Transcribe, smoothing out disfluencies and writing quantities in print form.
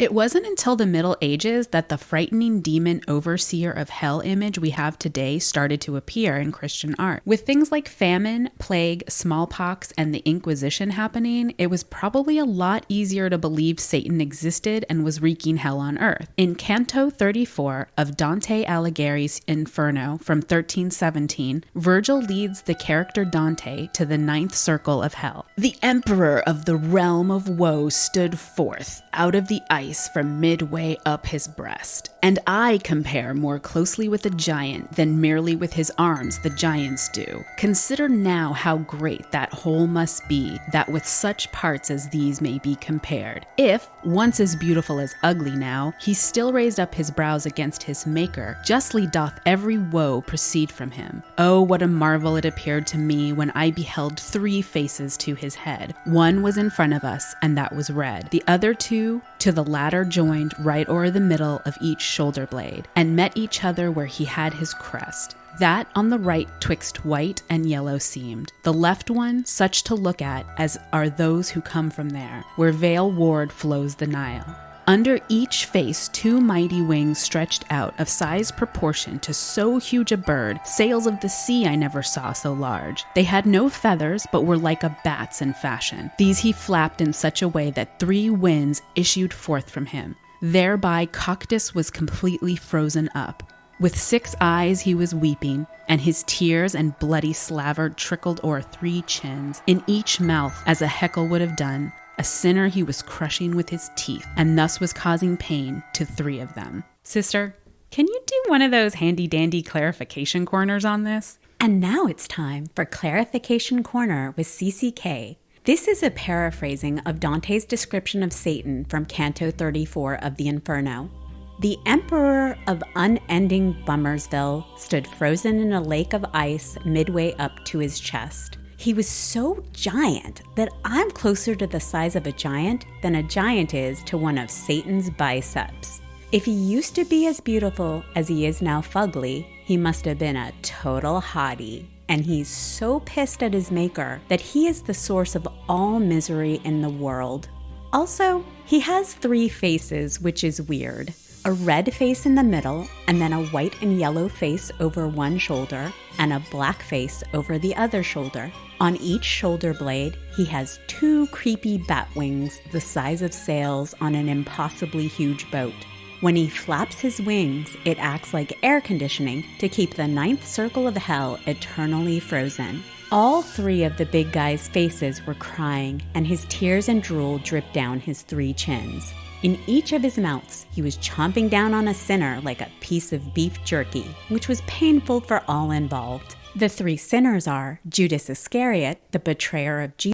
It wasn't until the Middle Ages that the frightening demon overseer of hell image we have today started to appear in Christian art. With things like famine, plague, smallpox, and the Inquisition happening, it was probably a lot easier to believe Satan existed and was wreaking hell on earth. In Canto 34 of Dante Alighieri's Inferno from 1317, Virgil leads the character Dante to the ninth circle of hell. The emperor of the realm of woe stood forth out of the ice from midway up his breast. And I compare more closely with a giant than merely with his arms the giants do. Consider now how great that whole must be, that with such parts as these may be compared. If, once as beautiful as ugly now, he still raised up his brows against his maker, justly doth every woe proceed from him. Oh, what a marvel it appeared to me when I beheld three faces to his head. One was in front of us, and that was red. The other two to the latter joined right o'er the middle of each shoulder blade, and met each other where he had his crest. That on the right twixt white and yellow seemed, the left one such to look at as are those who come from there, where Vale Ward flows the Nile. Under each face 2 mighty wings stretched out, of size proportion to so huge a bird, sails of the sea I never saw so large. They had no feathers, but were like a bat's in fashion. These he flapped in such a way that 3 winds issued forth from him. Thereby Coctus was completely frozen up. With 6 eyes he was weeping, and his tears and bloody slaver trickled o'er 3 chins, in each mouth as a heckle would have done. A sinner he was crushing with his teeth, and thus was causing pain to 3 of them. Sister, can you do one of those handy-dandy clarification corners on this? And now it's time for Clarification Corner with CCK. This is a paraphrasing of Dante's description of Satan from Canto 34 of the Inferno. The emperor of unending Bummersville stood frozen in a lake of ice midway up to his chest. He was so giant that I'm closer to the size of a giant than a giant is to one of Satan's biceps. If he used to be as beautiful as he is now fugly, he must have been a total hottie. And he's so pissed at his maker that he is the source of all misery in the world. Also, he has 3 faces, which is weird. A red face in the middle, and then a white and yellow face over one shoulder, and a black face over the other shoulder. On each shoulder blade, he has 2 creepy bat wings the size of sails on an impossibly huge boat. When he flaps his wings, it acts like air conditioning to keep the 9th circle of hell eternally frozen. All 3 of the big guy's faces were crying, and his tears and drool dripped down his 3 chins. In each of his mouths, he was chomping down on a sinner like a piece of beef jerky, which was painful for all involved. The 3 sinners are Judas Iscariot, the betrayer of Jesus,